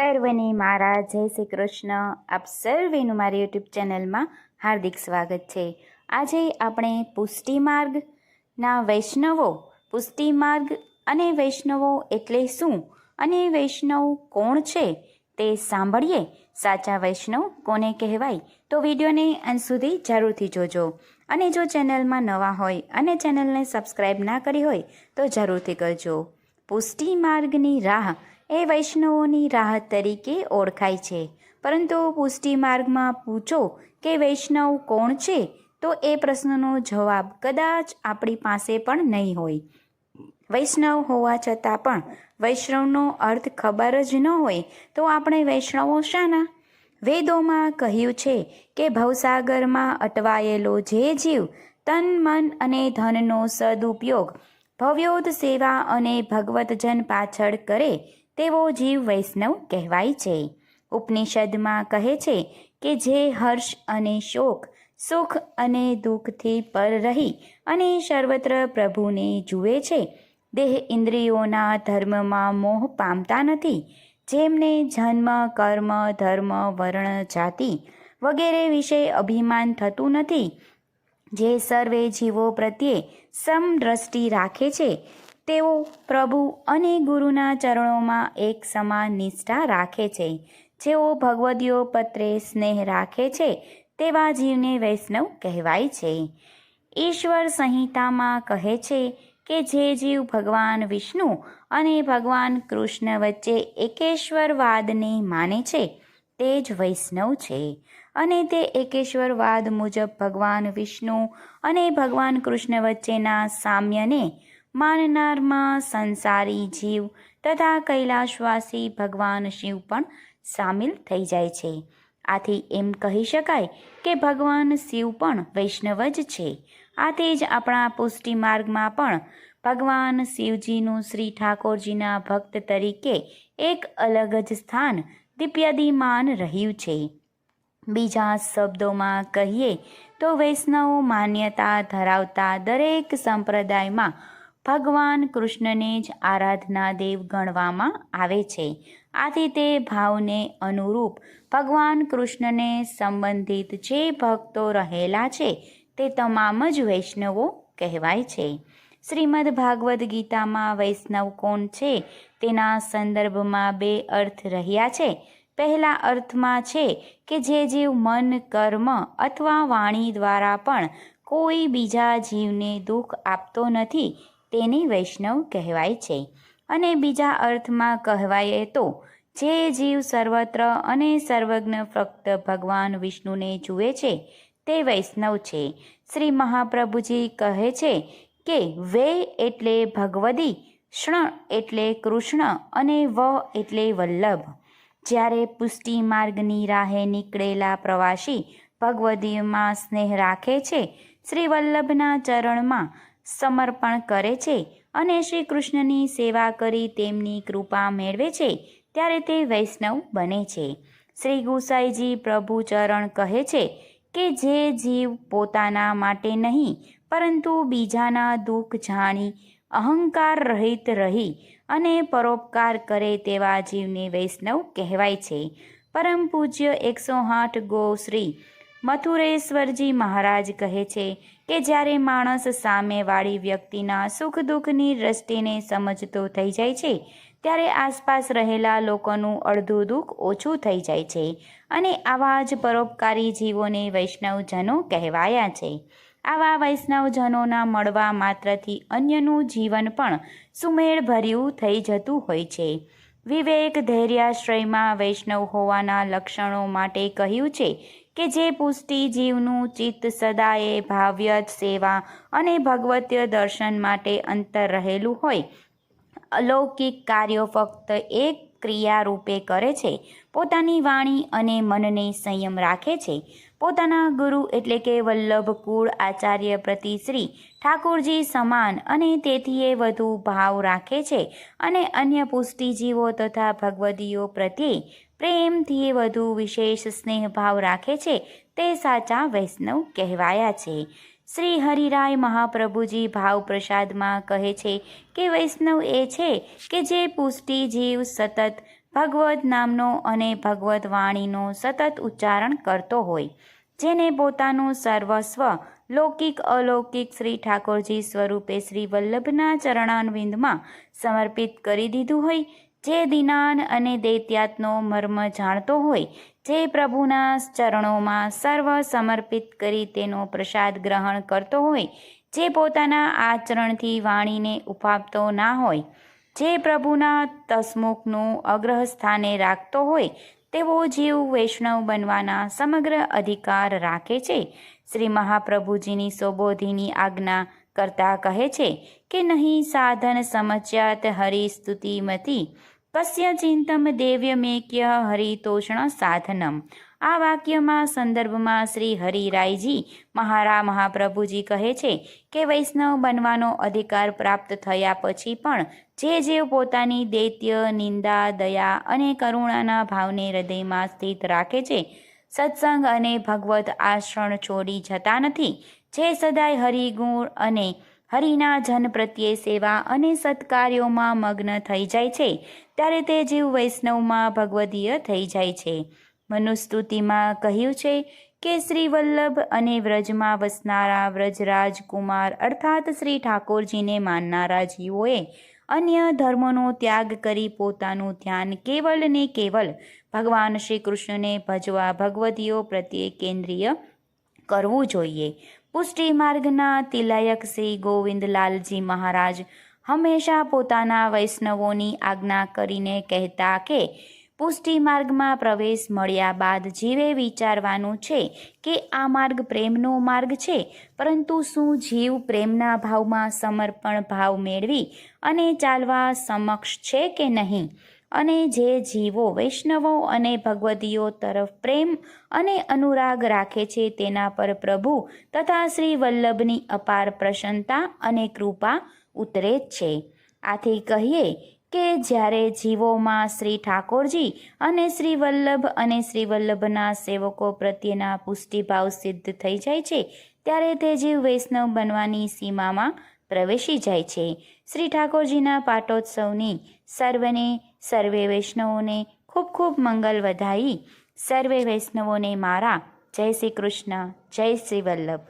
સર્વને મારા જય શ્રી કૃષ્ણ. આપ સર્વેનું મારી યુટ્યુબ ચેનલમાં હાર્દિક સ્વાગત છે. આજે આપણે પુષ્ટિ માર્ગના વૈષ્ણવો, પુષ્ટિ માર્ગ અને વૈષ્ણવો એટલે શું અને વૈષ્ણવ કોણ છે તે સાંભળીએ. સાચા વૈષ્ણવ કોને કહેવાય? તો વિડીયોને અંત સુધી જરૂરથી જોજો. અને જો ચેનલમાં નવા હોય અને ચેનલને સબસ્ક્રાઈબ ના કરી હોય તો જરૂરથી કરજો. પુષ્ટિ માર્ગની રાહ એ વૈષ્ણવોની રાહ તરીકે ઓળખાય છે. પરંતુ પુષ્ટિ માર્ગમાં પૂછો કે વૈષ્ણવ કોણ છે તો એ પ્રશ્નનો જવાબ કદાચ આપણી પાસે પણ નહીં હોય. વૈષ્ણવ હોવા છતાં પણ વૈષ્ણવનો અર્થ ખબર જ ન હોય તો આપણે વૈષ્ણવો શાના? વેદોમાં કહ્યું છે કે ભવસાગરમાં અટવાયેલો જે જીવ તન મન અને ધનનો સદુપયોગ ભવ્યોદ સેવા અને ભગવતજન પાછળ કરે તેવો જીવ વૈષ્ણવ કહેવાય છે. ઉપનિષદમાં કહે છે કે જે હર્ષ અને શોક, સુખ અને દુઃખથી પર રહી અને સર્વત્ર પ્રભુને જુએ છે, દેહ ઇન્દ્રિયોના ધર્મમાં મોહ પામતા નથી, જેમને જન્મ, કર્મ, ધર્મ, વર્ણ, જાતિ વગેરે વિશે અભિમાન થતું નથી, જે સર્વે જીવો પ્રત્યે સમદ્રષ્ટિ રાખે છે, તેઓ પ્રભુ અને ગુરુના ચરણોમાં એક સમાન નિષ્ઠા રાખે છે, જેઓ ભગવદીઓ પ્રત્યે સ્નેહ રાખે છે, તેવા જીવને વૈષ્ણવ કહેવાય છે. ઈશ્વર સંહિતામાં કહે છે કે જે જીવ ભગવાન વિષ્ણુ અને ભગવાન કૃષ્ણ વચ્ચે એકેશ્વરવાદને માને છે તે જ વૈષ્ણવ છે. અને તે એકેશ્વરવાદ મુજબ ભગવાન વિષ્ણુ અને ભગવાન કૃષ્ણ વચ્ચેના સામ્યને માનનારમાં સંસારી જીવ તથા કૈલાશવાસી ભગવાન શિવ પણ સામેલ થઈ જાય છે. આથી એમ કહી શકાય કે ભગવાન શિવ પણ વૈષ્ણવ જ છે. આથી જ આપણા પુષ્ટિ માર્ગમાં પણ ભગવાન શિવજીનું શ્રી ઠાકોરજીના ભક્ત તરીકે એક અલગ જ સ્થાન દિવ્યાદિમાન રહ્યું છે. બીજા શબ્દોમાં કહીએ તો વૈષ્ણવ માન્યતા ધરાવતા દરેક સંપ્રદાયમાં ભગવાન કૃષ્ણને જ આરાધના દેવ ગણવામાં આવે છે. આથી તે ભાવને અનુરૂપ ભગવાન કૃષ્ણને સંબંધિત જે ભક્તો રહેલા છે તે તમામ જ વૈષ્ણવો કહેવાય છે. શ્રીમદ ભાગવદ્ ગીતામાં વૈષ્ણવ કોણ છે તેના સંદર્ભમાં બે અર્થ રહ્યા છે. પહેલા અર્થમાં છે કે જે જીવ મન, કર્મ અથવા વાણી દ્વારા પણ કોઈ બીજા જીવને દુઃખ આપતો નથી તેને વૈષ્ણવ કહેવાય છે. અને બીજા અર્થમાં કહેવાય તો જે જીવ સર્વત્ર અને સર્વજ્ઞ ફક્ત ભગવાન વિષ્ણુને જુએ છે તે વૈષ્ણવ છે. શ્રી મહાપ્રભુજી કહે છે કે વે એટલે ભગવદી, શૃણ એટલે કૃષ્ણ અને વ એટલે વલ્લભ. જ્યારે પુષ્ટિ માર્ગની રાહે નીકળેલા પ્રવાસી ભગવદીમાં સ્નેહ રાખે છે, શ્રી વલ્લભના ચરણમાં સમર્પણ કરે છે અને શ્રી કૃષ્ણની સેવા કરી તેમની કૃપા મેળવે છે, ત્યારે તે વૈષ્ણવ બને છે. શ્રી ગુસાઈજી પ્રભુ ચરણ કહે છે કે જે જીવ પોતાના માટે નહીં પરંતુ બીજાના દુઃખ જાણી અહંકાર રહિત રહી અને પરોપકાર કરે તેવા જીવને વૈષ્ણવ કહેવાય છે. પરમ પૂજ્ય 108 ગો શ્રી મથુરેશ્વરજી મહારાજ કહે છે કે જ્યારે માણસ સામેવાળી વ્યક્તિના સુખ દુઃખની દ્રષ્ટિને સમજતો થઈ જાય છે ત્યારે આસપાસ રહેલા લોકોનું અડધું દુઃખ ઓછું થઈ જાય છે. અને આવા જ પરોપકારી જીવોને વૈષ્ણવજનો કહેવાયા છે. આવા વૈષ્ણવજનોના મળવા માત્રથી અન્યનું જીવન પણ સુમેળભર્યું થઈ જતું હોય છે. વિવેક ધૈર્યાશ્રયમાં વૈષ્ણવ હોવાના લક્ષણો માટે કહ્યું છે કે જે પુષ્ટિ જીવનું ચિત્ત સદાયે ભાવ્ય સેવા અને ભગવતીય દર્શન માટે અંતર રહેલું હોય, અલૌકિક કાર્યો ફક્ત એક ક્રિયા રૂપે કરે છે, પોતાની વાણી અને મનને સંયમ રાખે છે, પોતાના ગુરુ એટલે કે વલ્લભ કુળ આચાર્ય પ્રતિ શ્રી ઠાકોરજી સમાન અને તેથી એ વધુ ભાવ રાખે છે અને અન્ય પુષ્ટિજીવો તથા ભગવદીઓ પ્રત્યે પ્રેમથી વધુ વિશેષ સ્નેહ ભાવ રાખે છે, તે સાચા વૈષ્ણવ કહેવાયા છે. શ્રી હરિરાય મહાપ્રભુજી ભાવ પ્રસાદમાં કહે છે કે વૈષ્ણવ એ છે કે જે પુષ્ટિ જીવ સતત ભગવદ્ નામનો અને ભગવદ્ વાણીનો સતત ઉચ્ચારણ કરતો હોય, જેને પોતાનું સર્વસ્વ લૌકિક અલૌકિક શ્રી ઠાકોરજી સ્વરૂપે શ્રી વલ્લભના ચરણારવિંદમાં સમર્પિત કરી દીધું હોય, જે દીનાન અને દૈત્યાતનો મર્મ જાણતો હોય, જે પ્રભુના ચરણોમાં સર્વ સમર્પિત કરી તેનો પ્રસાદ ગ્રહણ કરતો હોય, જે પોતાના આચરણથી વાણીને ઉપાપતો ના હોય, જે પ્રભુના તસમુખનું અગ્રસ્થાને રાખતો હોય, તેવો જીવ વૈષ્ણવ બનવાના સમગ્ર અધિકાર રાખે છે. શ્રી મહાપ્રભુજીની સોબોધીની આજ્ઞા કરતા કહે છે કે નહીં સાધન સમચ્યાત હરિસ્તુતિમતી કસ્ય ચિંતમ દેવ્યમેક્ય હરિતોષણ સાધનમ. આ વાક્યમાં સંદર્ભમાં શ્રી હરિરાયજી મહાપ્રભુજી કહે છે કે વૈષ્ણવ બનવાનો અધિકાર પ્રાપ્ત થયા પછી પણ જે જીવ પોતાની દૈત્ય નિંદા દયા અને કરુણાના ભાવને હૃદયમાં સ્થિત રાખે છે, સત્સંગ અને ભગવત આશ્રણ છોડી જતા નથી, જે સદાય હરિગુણ અને હરિના જન પ્રત્યે સેવા અને સત્કાર્યોમાં મગ્ન થઈ જાય છે, ત્યારે તે જીવ વૈષ્ણવમાં ભગવદીય થઈ જાય છે. મનુસ્તુતિમાં કહ્યું છે કે શ્રી વલ્લભ અને વ્રજમાં વસનારા વ્રજરાજ કુમાર અર્થાત શ્રી ઠાકોરજીને માનનારા જીવોએ અન્ય ધર્મનો ત્યાગ કરી પોતાનું ધ્યાન કેવલ ને કેવલ ભગવાન શ્રી કૃષ્ણને ભજવા ભગવદીઓ પ્રત્યે કેન્દ્રીય કરવું જોઈએ. પુષ્ટિ માર્ગના તિલયક શ્રી ગોવિંદલાલજી મહારાજ હંમેશા પોતાના વૈષ્ણવોની આજ્ઞા કરીને કહેતા કે પુષ્ટિ માર્ગમાં પ્રવેશ મળ્યા બાદ જીવે વિચારવાનું છે કે આ માર્ગ પ્રેમનો માર્ગ છે, પરંતુ શું જીવ પ્રેમના ભાવમાં સમર્પણ ભાવ મેળવી અને ચાલવા સમક્ષ છે કે નહીં? અને જે જીવો વૈષ્ણવો અને ભગવદીઓ તરફ પ્રેમ અને અનુરાગ રાખે છે, તેના પર પ્રભુ તથા શ્રી વલ્લભની અપાર પ્રસન્નતા અને કૃપા ઉતરે જ છે. આથી કહીએ કે જ્યારે જીવોમાં શ્રી ઠાકોરજી અને શ્રી વલ્લભ અને શ્રી વલ્લભના સેવકો પ્રત્યેના પુષ્ટિભાવ સિદ્ધ થઈ જાય છે, ત્યારે તે જીવ વૈષ્ણવ બનવાની સીમામાં પ્રવેશી જાય છે. શ્રી ઠાકોરજીના પાટોત્સવની સર્વે વૈષ્ણવોને ખૂબ ખૂબ મંગલ વધાઈ. સર્વે વૈષ્ણવોને મારા જય શ્રી કૃષ્ણ, જય શ્રી વલ્લભ.